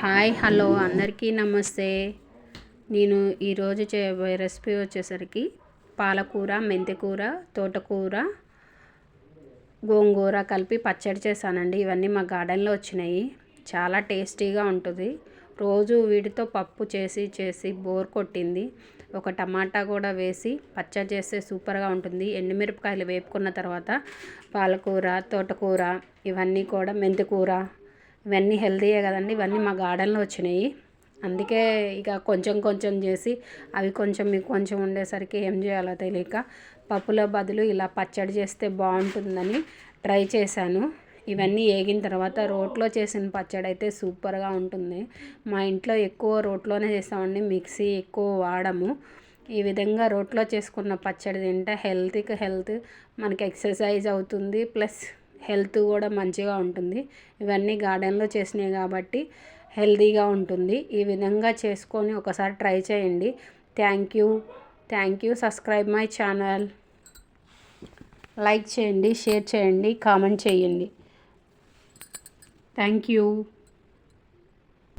Hi hello అందరికీ నమస్తే. నేను ఈరోజు చేయబోయే రెసిపీ వచ్చేసరికి పాలకూర, మెంతికూర, తోటకూర, గోంగూర కలిపి పచ్చడి చేశానండి. ఇవన్నీ మా గార్డెన్లో వచ్చినాయి. చాలా టేస్టీగా ఉంటుంది. రోజు వీటితో పప్పు చేసి బోర్ కొట్టింది. ఒక టమాటా కూడా వేసి పచ్చడి చేస్తే సూపర్గా ఉంటుంది. ఎండుమిరపకాయలు వేపుకున్న తర్వాత పాలకూర, తోటకూర, ఇవన్నీ కూడా మెంతికూర, ఇవన్నీ హెల్తీయే కదండి. ఇవన్నీ మా గార్డెన్లో వచ్చినాయి. అందుకే ఇక కొంచెం కొంచెం చేసి అవి కొంచెం మీకు కొంచెం ఉండేసరికి ఏం చేయాలో తెలియక పప్పుల బదులు ఇలా పచ్చడి చేస్తే బాగుంటుందని ట్రై చేశాను. ఇవన్నీ వేగిన తర్వాత రోట్లో చేసిన పచ్చడి అయితే సూపర్గా ఉంటుంది. మా ఇంట్లో ఎక్కువ రోట్లోనే చేస్తామండి, మిక్సీ ఎక్కువ వాడము. ఈ విధంగా రోట్లో చేసుకున్న పచ్చడి తింటే హెల్త్కి హెల్త్, మనకి ఎక్సర్సైజ్ అవుతుంది, ప్లస్ హెల్త్ కూడా మంచిగా ఉంటుంది. ఇవన్నీ గార్డెన్లో చేసినాయి కాబట్టి హెల్తీగా ఉంటుంది. ఈ విధంగా చేసుకొని ఒకసారి ట్రై చేయండి. Thank you. Subscribe my channel. Like చేయండి, షేర్ చేయండి, కామెంట్ చేయండి. Thank you.